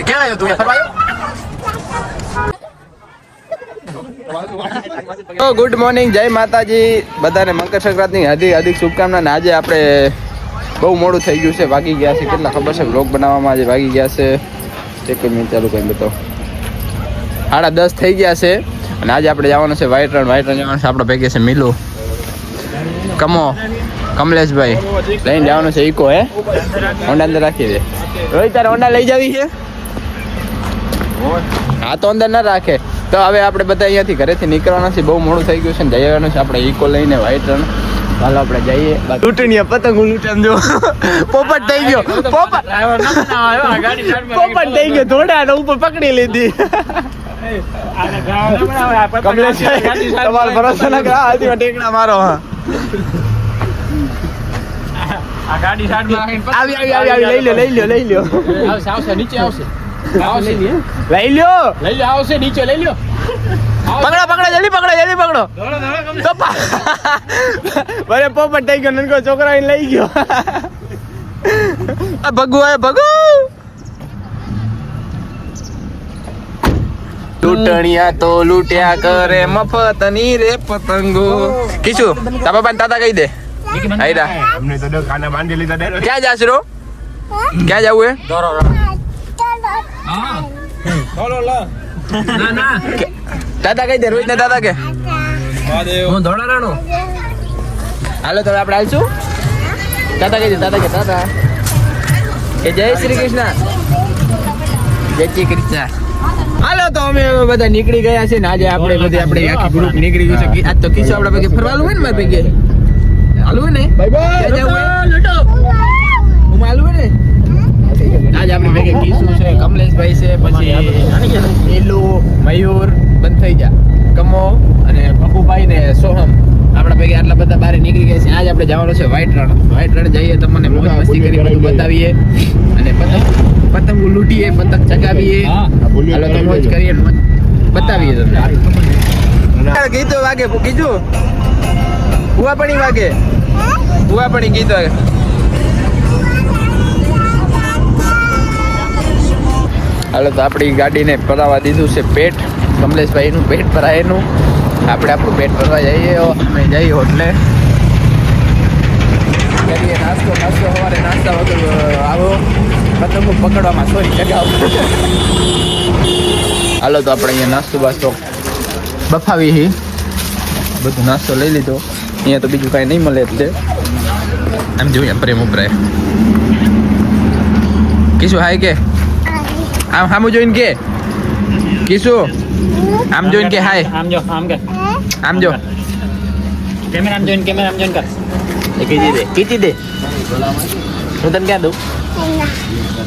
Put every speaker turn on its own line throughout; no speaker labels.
ક્યાં આવ્યો તું ફરવા આવ્યો? ગુડ મોર્નિંગ, જય માતાજી બધાને. મકર સંક્રાંતિની હાર્દિક શુભકામના. ને આજે આપણે બહુ મોડું થઈ ગયું છે, વાગી ગયા છે કેટલા ખબર છે? બ્લોગ બનાવવામાં આજે વાગી ગયા છે, એક મિનિટ ચાલુ કરી બતાવો, 10:30 થઈ ગયા છે. અને આજે આપણે જવાનું છે વ્હાઈટ રણ જવાનું છે. આપણે ભેગે છે મિલુ, કમલેશભાઈ લઈને જવાનું છે ઈકો. હે હોન્ડા અંદર રાખી દે. રોહિત તારે હોન્ડા લઈ જવી છે? હા તો અંદર ના રાખે. તો હવે આપણે બધા અહીંયાથી ઘરેથી નીકળવાના છે, બહુ મોડું થઈ ગયું છે ને જવાનું છે આપણે ઈકો લઈને વ્હાઈટ રણ. હાલો આપણે જઈએ. લૂંટણીયા પતંગ લૂંટન જો પોપટ થઈ ગયો, પોપટ થઈ ગયો, થોડા ઉપર પકડી લીધી. કમલેશ તમારો ભરોસો ના કરા, હાથી ટેકડા મારો. હા આ ગાડી સાઈડમાં આવી લઈ લ્યો આવશે નીચે આવશે લઈ લ્યો આવશે નીચે લઈ લ્યો. પકડો જલ્દી પકડો. બરે પોપટ થઈ ગયો, નનકો છોકરા લઈ ગયો. ભગુ લૂંટણિયા તો લૂંટ્યા કરે મફતની રે પતંગો. કીશું તારા બાપા તાતા કહી દે. ક્યાં જાશ રો? ક્યાં જવું હે? દાદા કઈ દે, રોહિત ને દાદા કે હું ધોળારાણો. હાલો તો આપણે હાલશું. દાદા કઈ દે, દાદા કે જય શ્રી કૃષ્ણ. જય શ્રી કૃષ્ણ. હાલો તો અમે બધા નીકળી ગયા છે ને આજે આપણે આખી ગ્રુપ નીકળી ગયું છે. આજ તો કિસ્સો આપણે ભેગે ફરવાનું હોય ને મારે ભેગે હાલવું ને હું હાલવું ને. આજે આપણે ભેગે કિસ્સુ છે, કમલેશભાઈ છે, પછી નીલુ, મયુર, બંથઈજા, કમો અને ભગુભાઈ ને સોહમ. આપણા ભેગે આટલા બધા બહાર નીકળી ગયા છે. આજે આપણે જવાનું છે વ્હાઈટ રણ જઈએ, તમને મોજ મસ્તી કરી બધું બતાવીએ અને પતંગ લૂંટીએ, પતંગ ચગાવીએ. હાલો તો મોજ કરીએ, બતાવીએ તમને. ગીતો વાગે કીધું ભુવાપણી વાગે, ભુવાપણી ગીત વાગે. હાલો તો આપણી ગાડીને ભરાવા દીધું છે પેટ. કમલેશભાઈનું પેટ ભરાયેલું, આપણે આપણું પેટ ભરવા જઈએ. અમે જઈએ હોટલે કરીએ નાસ્તો. સવારે નાસ્તા વગર આવો પતંગો પકડવામાં ચગાવો. હાલો તો આપણે અહીંયા નાસ્તો બફાવી બધું નાસ્તો લઈ લીધો. અહીંયા તો બીજું કાંઈ નહીં મળે એટલે આમ જોઈએ પ્રેમ ઉપરાય. કીશું હાય કે આમ સામું જોઈને કે કીશું આમ જોઈને કે હાય. આમ જો કેમેરા જોઈને કર. એ કીધી દે હું તને ક્યાં દઉં?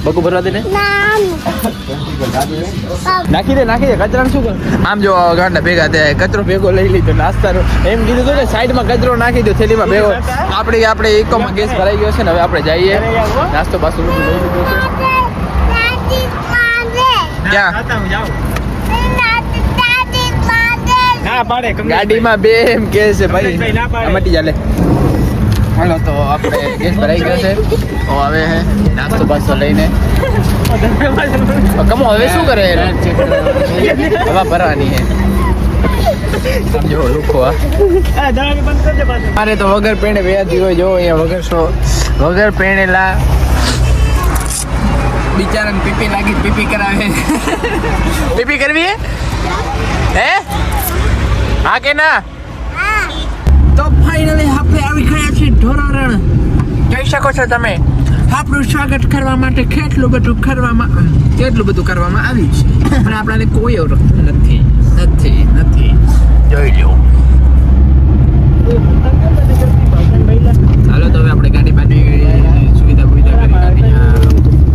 બકુ ભરવા દે ને. નાખી દે કચરા શું કર. આમ જો ગાંડા ભેગા થયા, કચરો ભેગો લઈ લીધો નાસ્તાનો. એમ કીધું હતું ને સાઈડમાં કચરો નાખી દો થેલીમાં ભેગો. આપણે ઇકોમાં ગેસ ભરાઈ ગયો છે ને હવે આપણે જઈએ. નાસ્તો બાસ્તો બધું લઈ લીધો છે. ગાડીમાં બે એમ કે છે ભાઈ મટી ચાલે. હાલો તો આપણે ગેસ ભરાઈ ગયો છે. હવે નાસ્તો બાસ્તો લઈને કમો હવે શું કરે? હવા ભરવાની હે. સમજો લોકો અરે તો વગર પેણે વ્યાજી હોય. જો અહીંયા વગર પેણેલા બિચારાને પીપી લાગી, પીપી કરાવે. પીપી કરવી હે? હા કે ના? તો ફાઇનલી આપણે આવી ગયા છીએ ઢોરારણ. જોઈ શકો છો તમે આપણું સ્વાગત કરવા માટે કેટલું બધું કરવામાં આવ્યું છે, પણ આપણાને કોઈ નથી. જોઈ લો. હાલો તો હવે આપણે ગાડી બાંધી સુવિધા કરી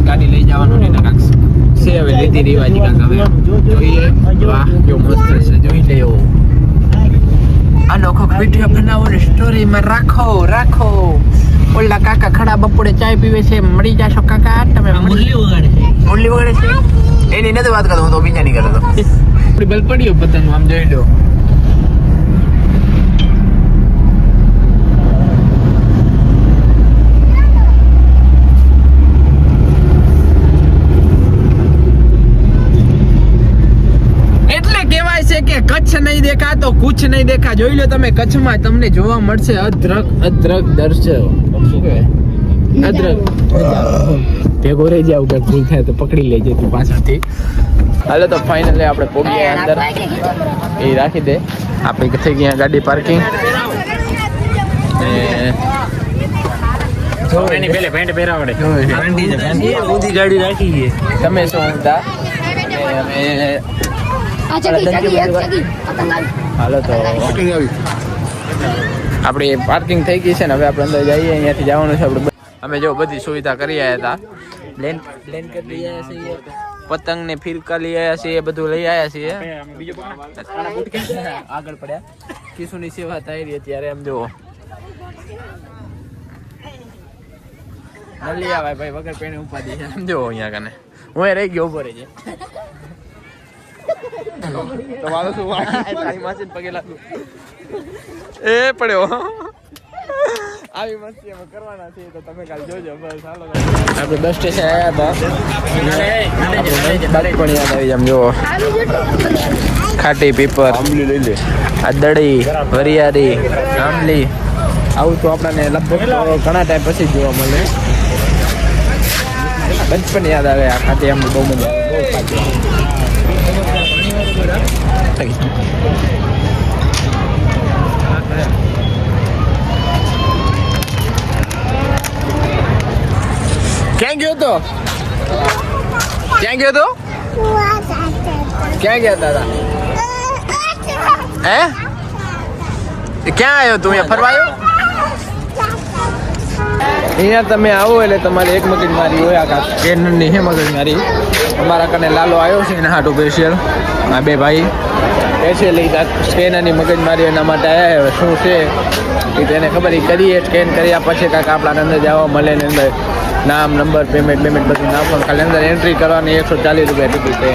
ગાડી લઈ જવાનું ને કાંક છે હવે રીતિ રિવાજી કાંક હવે જોઈએ. વાહ જો મસ્ત છે, જોઈ લેવો. અનોખો વિડીયો બનાવો ને સ્ટોરીમાં રાખો. ઓલા કાકા ખડા બપોરે ચાય પીવે છે, મળી જાશો કાકા તમે. મુરલી વગાડે છે એની નથી વાત કરતો, હું તો બીજાની કરતો. બલ પડ્યો પતંગ આમ જોઈ લો. કચ્છ નહીં દેખા તો કુછ નહીં દેખા. જોઈ લો તમે, કચ્છમાં તમને જોવા મળશે અદ્રક દ્રશ્ય. અદ્રક ભેગો રહી જાવ, કઈ ભૂલ થાય તો પકડી લેજે તું પાછળથી. હાલો તો ફાઇનલી આપણે પોગી અંદર. એ રાખી દે, આપણે થઈ ગયા ગાડી પાર્કિંગ.
ગાડી રાખી ગઈ
તમે શું હતા? હાલો તો આપણી પાર્કિંગ થઈ ગઈ છે ને, હવે આપણે અંદર જઈએ. અહીંયાથી જવાનું છે આપણે. અમે જો બધી સુવિધા કરી આવ્યા હતા. બ્લેન્કેટ લઈ આવ્યા છીએ, પતંગ ને ફિરકા લઈ આવ્યા છીએ, બધું લઈ આવ્યા છીએ. આગળ પડ્યા. કિશુની સેવા થઈ રહી અત્યારે. એમ જુઓ નલી આવે ભાઈ, વગર પેણે ઉપાડી છે. એમ જુઓ અહીંયા કને હું રહી ગયો ઉભો રહી તમારો શું તારી માસી પગે લાગુ એ પડ્યો. આવી મસ્તી અમે કરવાના છીએ તો તમે કાલ જોજો. બસ હાલો આપણે બસ સ્ટેશન આવ્યા હતા. પણ યાદ આવી જામ. જુઓ ખાટી પીપર, આંબલી લઈ લે, આ દડી, વરિયાળી, આંબલી. આવું તો આપણને લગભગ ઘણા ટાઈમ પછી જોવા મળે. બચપન યાદ આવે. આ ખાતી આંબલી બહુ મજા આવે. બહુ ખાતી. ક્યાં ગયો તો? ક્યાં ગયો તો? ક્યાં ગયા હતા? હે ક્યાં આવ્યો તું? અહીંયા ફરવા આવ્યો? અહીંયા તમે આવો એટલે તમારે એક મગજ મારી હોય. આ સ્કેનરની હે મગજ મારી. અમારા કને લાલો આવ્યો છે એના હાટું સ્પેશિયલ. આ બે ભાઈ સ્પેશિયલી સ્કેનરની મગજ મારી એના માટે આવ્યા. શું છે એ તેને ખબર. એ કરીએ સ્કેન કર્યા પછી કાંઈક આપણા અંદર જવા મળે ને અંદર નામ, નંબર, પેમેન્ટ બધું નાખવાનું. ખાલી અંદર એન્ટ્રી કરવાની 140 રૂપિયા ટિકિટ છે.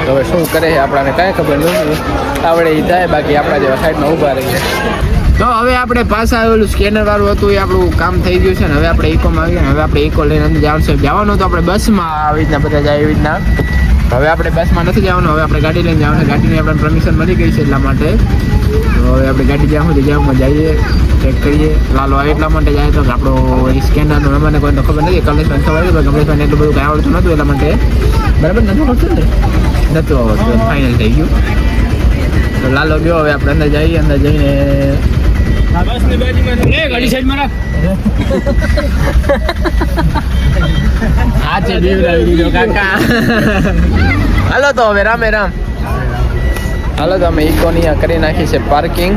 તો હવે શું કરે છે આપણને કાંઈ ખબર નથી. આવડે એ થાય, બાકી આપણા જેવા સાઈડમાં ઊભા રહીએ. તો હવે આપણે પાછા આવેલું સ્કેનર વાળું હતું એ આપણું કામ થઈ ગયું છે ને. હવે આપણે ઇકોમાં આવીએ ને. હવે આપણે ઇકો લઈને અંદર જવાનું તો આપણે બસમાં આવી રીતના બધા જાય એવી રીતના. હવે આપણે બસમાં નથી જવાનું. હવે આપણે ગાડી લઈને જવાનું. ગાડીની આપણે પરમિશન મળી ગઈ છે એટલા માટે. તો હવે આપણે ગાડી જ્યાં સુધી જવામાં જઈએ, ચેક કરીએ. લાલો આવે એટલા માટે જાય તો આપણો સ્કેનરનું અમને કોઈને ખબર નથી. કમલેશભાઈ ખબર હતી, કમલેશભાઈને એટલું બધું કંઈ આવડતું નહોતું એટલા માટે. બરાબર નહોતું આવડતું ને? નહોતું આવડતું. ફાઇનલ થઈ ગયું. તો લાલો ગયો. હવે આપણે અંદર જઈએ. અંદર જઈને ગાડી સાઈડમાં રાખ. હાચે બીવડાવી દીધો કાકા. હાલો તો હવે રામે રામ. હાલો તો અમે ઇકોની કરી નાખી છે પાર્કિંગ.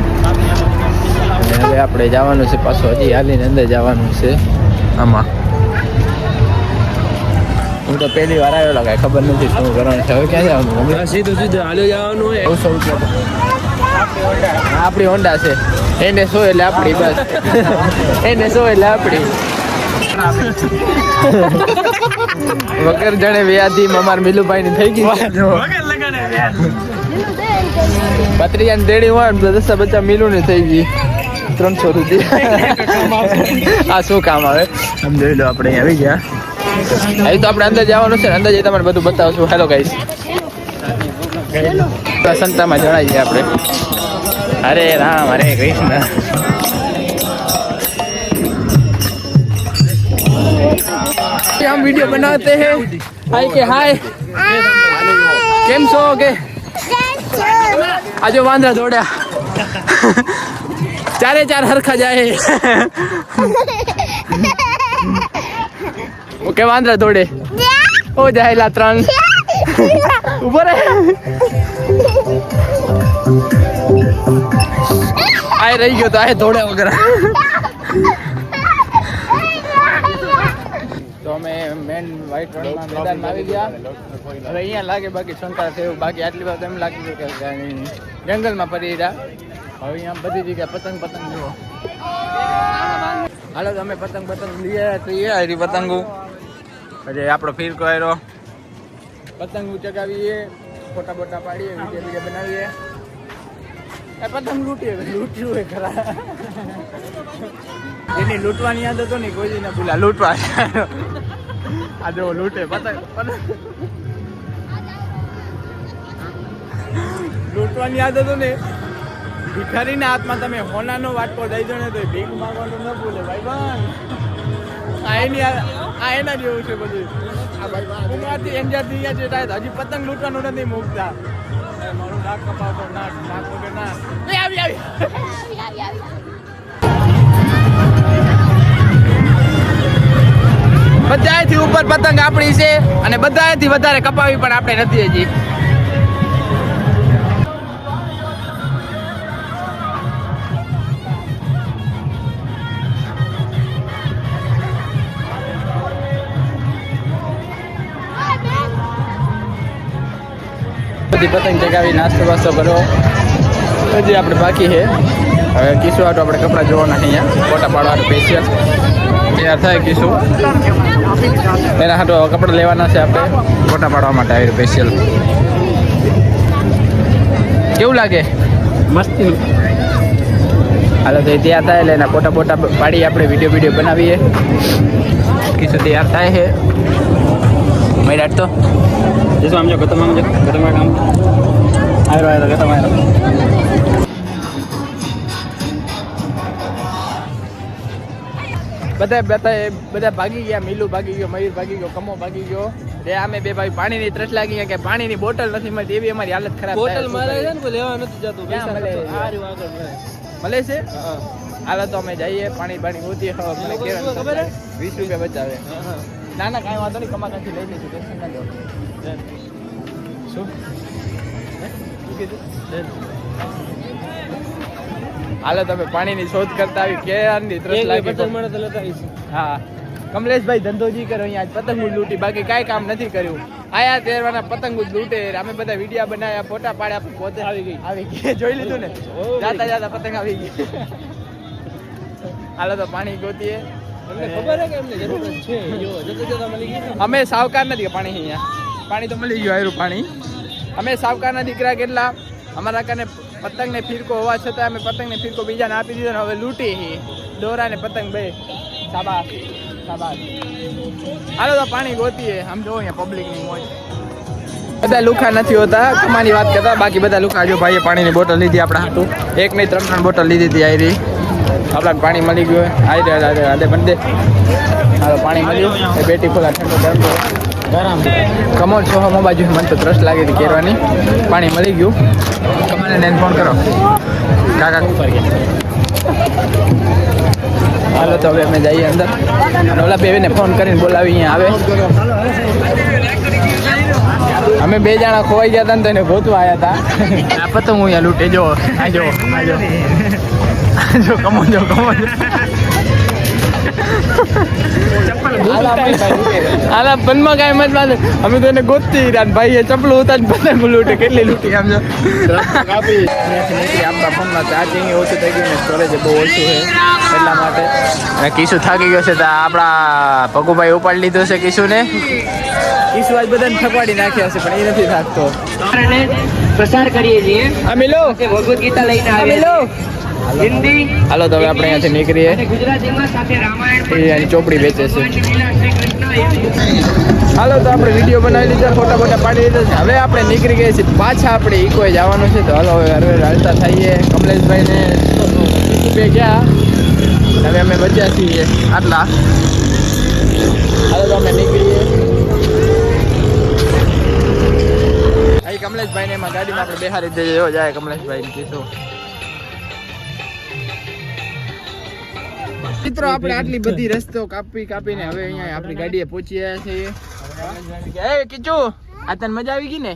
હવે આપણે જવાનું છે પાછું. હજી હાલીને અંદર જવાનું છે આમાં. હું તો પહેલી વાર આવેલો, કાંઈ ખબર નથી શું કરવાનું છે. હવે ક્યાં જવાનું? સીધું હાલ્યો જવાનું હોય. 900 રૂપિયા આપણી હોન્ડા છે. એને 100 એટલે આપણી. બસ એને 100 એટલે આપણી. વગર જણે વ્યાધી અમાર મિલુભાઈ ની થઈ ગઈ. પત્રીયા ની દેડી હોય તો 10 બચ્ચા મિલું ની થઈ ગઈ. 300 રૂપિયા. આ શું કામ આવે? સમજાવી લો. આપણે અહીં આવી ગયા. અહીં તો આપણે અંદર જવાનું છે. અંદર જઈ તમને બધું બતાવશું. હેલો ગાઈસ, સંતામાં જણાવીએ આપણે. हरे राम हरे कृष्ण. हम वीडियो बनाते हैं. हाय के हाय केम છો કે? આજો વાંદરા દોડ્યા. ચારે ચાર હરખા જાય. ઓકે વાંદરા દોડે. ઓ જાયલા 3 ઉભો રહે. આ રહી ગયો તો આ દોડ્યા વગર. તો અમે મેન વ્હાઈટ રણમાં મેદાનમાં આવી ગયા. હવે અહીંયા લાગે બાકી શંકા છે એવું. બાકી આટલી વાત એમ લાગી કે જંગલમાં પડી રહ્યા. હવે અહીંયા બધી જગ્યાએ પતંગ જુઓ. હાલો તો અમે પતંગ લઈ આવ્યા છીએ. આરી પતંગો પછી આપણો ફિરકો આવ્યો. પતંગ ચગાવીએ, ફોટા બોટા પાડીએ, વિડીયો બનાવીએ. પતંગ લૂંટ્યું હોય ખરા. એની લૂંટવાની યાદ હતો ને કોઈ ને ભૂલા લૂંટવા. આ જો લૂંટે પતંગ લૂંટવાની આદત હતો ને ભિખારીના હાથમાં તમે હોનાનો વાટકો દઈ દો ને તો એ ભીખ માંગવાનું ન ભૂલે ભાઈ આ એના જેવું છે બધું. ઉંમરથી એન્જર થઈ ગયા છે હજી પતંગ લૂંટવાનું નથી મૂકતા. મારું નાક કપાવતો નાક વગર ના આવી બધાથી ઉપર પતંગ આપણી છે અને બધાથી વધારે કપાવી પણ આપણે નથી હજી. બધી પતંગ ચગાવી નાસ્તો વાસ્તો કરો હજી આપણે બાકી છે. હવે કિસ્સો આટો આપણે કપડાં જોવાના અહીંયા ફોટા પાડવાનું સ્પેશિયલ તૈયાર થાય કિસ્સો એના હાટો કપડાં લેવાના છે આપણે ફોટા પાડવા માટે આવી સ્પેશિયલ. કેવું લાગે? મસ્ત. હાલો તો તૈયાર થાય એટલે એના ફોટા પાડી આપણે વિડીયો બનાવીએ. કિસ્સો તૈયાર થાય છે મેં તો જઈશું આમ જો ગતમ કામ આવ્યો ગતમ આવ્યો. બધા ભાગી ગયા. મીલુ ભાગી ગયો, મયુર ભાગી ગયો, કમો ભાગી ગયો. અમે બે ભાઈ પાણીની તરસ લાગી કે પાણીની બોટલ નથી મળતી એવી અમારી હાલત ખરાબ. બોટલ મળે છે ને લેવા નથી જતું. મળે છે. હાલો તો અમે જઈએ પાણી ગોતીએ. ખબર 20 રૂપિયા બચાવે. ના કાંઈ વાંધો નહીં કમાકાથી લઈ લઈશું ટેન્શન ના લો. શું હાલો તમે પાણીની શોધ કરતા આવી ક્યારની તરસ લાગી. હા કમલેશભાઈ ધંધોજી કરો અહીંયા પતંગ લૂંટી બાકી કાંઈ કામ નથી કર્યું. આયા તહેરવાના પતંગ લૂંટે અમે બધા વિડીયા બનાવ્યા ફોટા પાડ્યા પોતે આવી ગઈ જોઈ લીધું ને જાતા પતંગ આવી ગઈ. હાલો તો પાણી ગોતીએ. અમે સાવકાર નથી પાણી અહીંયા પાણી તો મળી ગયું આયરું પાણી. અમે સાવકારના દીકરા કેટલા અમારા કાને પતંગ ને ફિરકો હોવા છતાં અમે પતંગ ને ફિરકો બીજાને આપી દીધો ને હવે લૂંટી દોરા ને પતંગ બે શાબાશ. હાલો તો પાણી ગોતીએ. આમ જો અહીંયા પબ્લિક ની મોજ. બધા લુખા નથી હોતા કમાની વાત કરતા બાકી બધા લુખા. જો ભાઈએ પાણીની બોટલ લીધી આપણે હાટું 1 નહીં 3 બોટલ લીધી હતી આયરી. આપણાને પાણી મળી ગયું. આદે બંદે હાલો પાણી મળ્યું. એ બેટી ખોલા ઠંડો ગરમ કમોલ સોહમો બાજુ મને તો તરસ લાગી હતી કેરવાની. પાણી મળી ગયું. કમાને ને ફોન કરો કાકા ઉપર ગયા. હાલો તો હવે અમે જઈએ અંદર. ઓલા બેને ફોન કરીને બોલાવી અહીંયા આવે. અમે 2 જણા ખોવાઈ ગયા હતા ને તો એને ગોતવા આવ્યા હતા. આ પતંગ હું અહીંયા લૂંટે જો આજો કમો જો આલા પનમાં કાંઈ મત વાત. અમે તો એને ગોતતી રહ્યા ભાઈ ચપલું ઉતાર પતંગ લૂંટે કેટલી લૂંટી આમ જો. આપણા ફોનમાં ચાર્જિંગ ઓછું થઈ ગયું ને સ્ટોરેજ બહુ ઓછું છે એટલા માટે. અને કિશુ થાકી ગયો છે તો આપણા પગુભાઈ ઉપાડી લીધો છે કિશુને. કિશુ આજ બધાને થકવાડી નાખ્યા છે પણ એ નથી થાકતો.
પ્રસાર કરીએ છીએ
અમે લો
ભગવદ ગીતા લઈને આવેલો હિન્દી.
હાલો તો હવે આપણે અહીંયાથી નીકળીએ.
ગુજરાતીમાં સાથે રામાયણ
એની ચોપડી વેચે છે. હાલો તો આપણે વિડીયો બનાવી લીધા ફોટા પાડી લીધા છે. હવે આપણે નીકળી ગયા છીએ પાછા આપણે ઇકોએ જવાનું છે. તો હાલો હવે હાલતા થઈએ. કમલેશભાઈને બે ગયા હવે અમે બચ્યા છીએ આટલા. હાલો તો અમે નીકળીએ. અહીં કમલેશભાઈને એમાં ગાડીમાં આપણે બેહારી દઈએ. એવો જાય કમલેશભાઈ કીધું. મિત્રો આપણે આટલી બધી રસ્તો કાપીને હવે અહીંયા આપણી ગાડીએ પહોંચી ગયા છીએ. એ કિચુ આ તને મજા આવી ગઈ ને?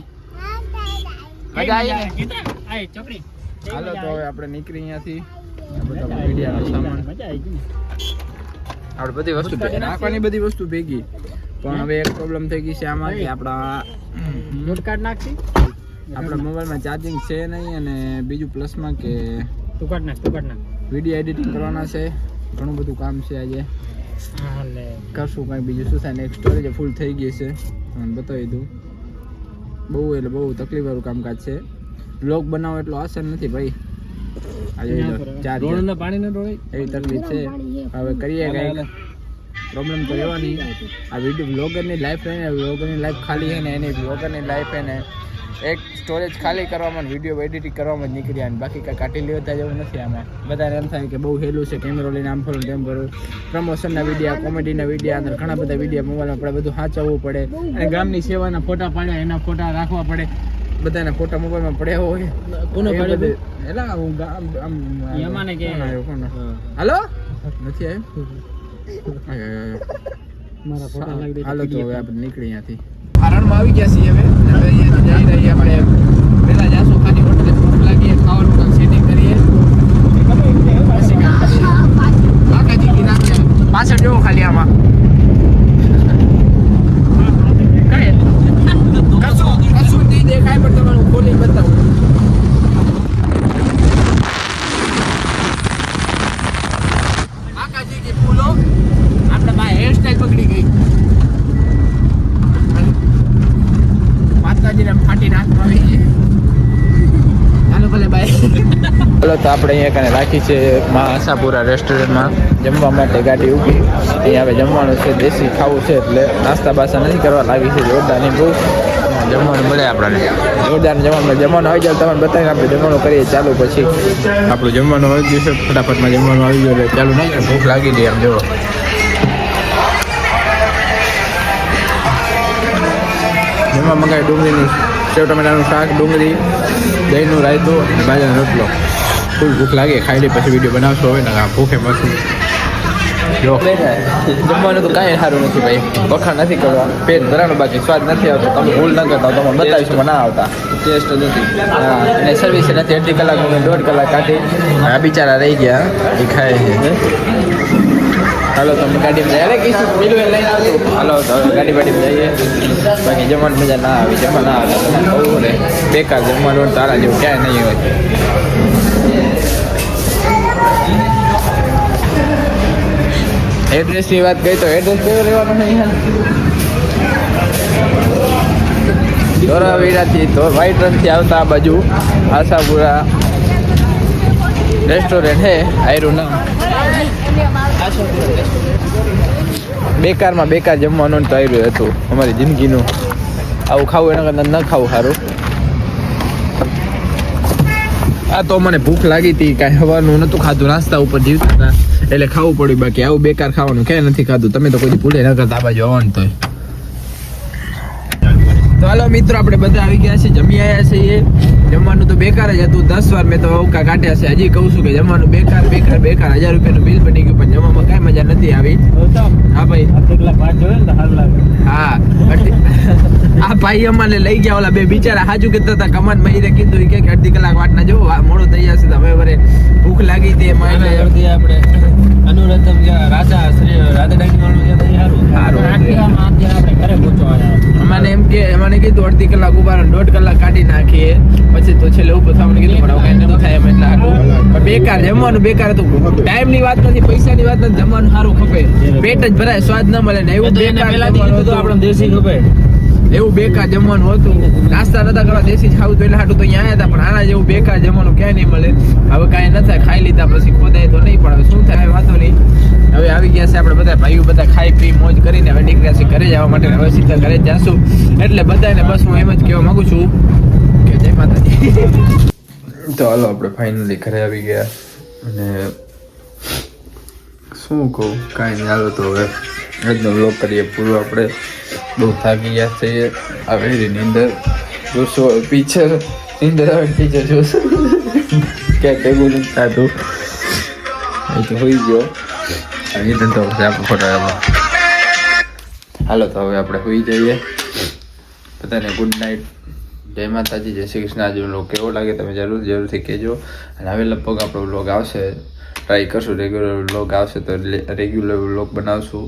મજા આવી ને? હાલો તો હવે આપણે નીકળી અહીંયાથી. આપણે બધી વસ્તુ નાખવાની બધી વસ્તુ ભેગી પણ હવે એક પ્રોબ્લેમ થઈ ગઈ છે આમાં કે આપણા નોટ કાર્ડ નાખી આપણા મોબાઈલમાં ચાર્જિંગ છે નહીં અને બીજું પ્લસમાં કે તું કાઢ નાખ વિડીયો એડિટિંગ કરવાના છે. ઘણું બધું કામ છે આજે કરશું કંઈ બીજું શું થાય ને. એક સ્ટોરેજ ફૂલ થઈ ગઈ છે બતાવી દઉં. બહુ તકલીફવાળું કામકાજ છે. બ્લોગ બનાવો એટલો આસાન નથી ભાઈ. આજે પાણી એવી તકલીફ છે. હવે કરીએ કંઈક. પ્રોબ્લેમ તો રહેવાની. આ વિડીયો બ્લોગરની લાઈફ રહે ને બ્લોગરની લાઈફ ખાલી છે ને એની બ્લોગરની લાઈફ એને એક સ્ટોરેજ ખાલી કરવામાં વિડીયો એડિટિંગ કરવામાં જ નીકળ્યા અને બાકી કાંઈ કાઢી લેતા જેવું નથી આમાં. બધાને એમ થાય કે બહુ હેલું છે, કેમેરો લઈને આમ ફરું તેમ કરું, પ્રમોશનના વિડીયા, કોમેડીના વિડીયા, અંદર ઘણા બધા વિડીયા મોબાઈલમાં આપણે બધું સાચવવું પડે અને ગામની સેવાના ફોટા પાડ્યા એના ફોટા રાખવા પડે, બધાના ફોટા મોબાઈલમાં પડ્યા હોય. એલા હું આમ યમાને કે હાલો નથી આવ્યો મારા ફોટા લાગી દે. હાલો તો હવે આપણે નીકળી અહીંયાથી. આરણમાં આવી ગયા છીએ હવે. હવે અહીંયાથી જઈ રહી આપણે પેલા જાસુ ખાલી હોટલે ભૂખ લાગી, ખાવાનું સેટિંગ કરીએ પછી કાકાજી કી નાખીએ. પાછળ જોવો ખાલી આમાં કશું નહીં દેખાય પણ તમારું ખોલી બતાવું. કાકાજી કી ફૂલો આપણે બા હેરસ્ટાઈલ પકડી ગઈ. માતાજીને ફાટી નાખવા આવી છે. હાલો ભલે બાય. હાલો તો આપણે અહીંયા કને રાખી છે મા આશાપુરા રેસ્ટોરન્ટમાં જમવા માટે ગાડી ઊભી. અહીંયા હવે જમવાનું છે, દેશી ખાવું છે એટલે નાસ્તા બાસ્તા નથી કરવા લાગી છે. જોરદારની બહુ જમવાનું મળે આપણને. જોરદાર જમવાનું આવી જાય તમને બતાવીને આપણે જમવાનું કરીએ ચાલુ. પછી આપણું જમવાનું આવી ગયું છે, ફટાફટમાં જમવાનું આવી ગયું એટલે ચાલુ નહીં ભૂખ લાગી દે આમ જો. જમવા મંગાવી ડુંગળીનું સેવ ટમેટાનું શાક, ડુંગળી, દહીંનું રાયતું અને બાજરાનો રોટલો. ફૂલ ભૂખ લાગે, ખાઈ લઈ પછી વિડીયો બનાવશો. હવે ને ભૂખે મસ્ત જો જમવાનું તો કાંઈ સારું નથી ભાઈ, વખાણ નથી કરવા, પેટ ભરાનું બાકી સ્વાદ નથી આવતો. તમે ભૂલ ન કરતા, તમે બતાવીશું ના આવતા, ટેસ્ટ નથી. હા અને સર્વિસ નથી. અડધી કલાક 1.5 કલાક કાઢી આ બિચારા રહી ગયા એ ખાય છે. હાલો તમે ગાડીમાં જાય. અરે કીધું પેલું લઈને આવજો. હાલો તો હવે ગાડી બાડીમાં જઈએ. બાકી જમવાની મજા ના આવી, જમવા ના આવે બહુ ને બેકાર જમવાનું તારા જેવું ક્યાંય નહીં હોય. એડ્રેસની વાત કહી તો એડ્રેસ કેવો રહેવાનો છે અહીંયા ધોરાવીરાથી વ્હાઈટ રનથી આવતા આ બાજુ આશાપુરા રેસ્ટોરન્ટ હે. આયરું નામ બેકારમાં બેકાર જમવાનું તો આયરું હતું અમારી જિંદગીનું. આવું ખાવું એના કરતાં ન ખાવું સારું. આ તો મને ભૂખ લાગી હતી, કાંઈ હવાનું નહોતું ખાધું, નાસ્તા ઉપર જીવતા હતા એટલે ખાવું પડ્યું. બાકી આવું બેકાર ખાવાનું ક્યાંય નથી ખાધું. તમે તો કોઈ ભૂલે ન કરતા આ બાજુ આવવાનું. તો હાલો મિત્રો આપણે બધા આવી ગયા છે, જમી આવ્યા છીએ. જમવાનું તો બેકાર જ હતું. 10 વાર મેં તો અવકા કાઢ્યા છે. હજી કહું છું કે જમવાનું બેકાર બેકાર બેકાર. 1000 રૂપિયાનું બિલ બની ગયું પણ જમવામાં કાંઈ મજા નથી આવી. હા ભાઈ હા આ ભાઈ અમારે લઈ ગયા ઓલા બે બિચારા હાજુ કહેતા હતા. કમાન મહિને કીધું કે અડધી કલાક વાટ ના જવું, મોડું થઈ જશે. તમે વરે ભૂખ લાગી હતી એમાં આપણે અનુરતમ રાજા શ્રી રાધાડાની વાળું અમારે એમ કે મને કીધું અડધી કલાક ઉભા 1.5 કલાક કાઢી નાખીએ પછી તો છેલ્લે ઉભું થવાનું કીધું પણ કઈ ન થાય એમ એટલે બેકાર જમવાનું બેકાર હતું. ટાઈમ ની વાત નથી, પૈસા ની વાત નથી, જમવાનું સારું ખપે, પેટ જ ભરાય, સ્વાદ ન મળે ને એવું બેકાર આપણે દેશી ખપે એવું બેકાર જમવાનું હતું. નાસ્તા નતા કરવા, દેશી જ ખાવું તો એટલે હાટું તો અહીંયા આવ્યા હતા પણ આના જેવું બેકાર જમવાનું ક્યાંય નહીં મળે. હવે કાંઈ ન થાય, ખાઈ લીધા પછી ખોદાય તો નહીં પણ હવે શું થાય વાંધો નહીં. હવે આવી ગયા છે આપણે બધા ભાઈઓ, બધા ખાઈ પી મોજ કરીને હવે નીકળ્યા છે ઘરે જવા માટે. હવે સીધા ઘરે જ જાશું એટલે બધાને બસ હું એમ જ કહેવા માંગુ છું કે જય માતાજી. તો હાલો આપણે ફાઇનલી ઘરે આવી ગયા અને શું કહું કાંઈ નહીં. હાલો તો હવે આજનો વ્લોગ કરીએ પૂરો. આપણે બહુ થાકી ગયા છીએ. આવેલી નીંદર જોશો પીછર નીંદર આવે પીછર જોશો ક્યાં ભેગું નથી થતું. એ તો હોઈ ગયો નીંદર તો આપણે ફોટા. હાલો તો હવે આપણે હોઈ જઈએ. બધાને ગુડ નાઇટ, જય માતાજી, જય શ્રી કૃષ્ણ. આજનો વ્લોગ કેવો લાગે તમે જરૂરથી કહેજો. અને હવે લગભગ આપણો વ્લોગ આવશે, ટ્રાય કરશું રેગ્યુલર વ્લોગ આવશે તો રેગ્યુલર વ્લોગ બનાવશું.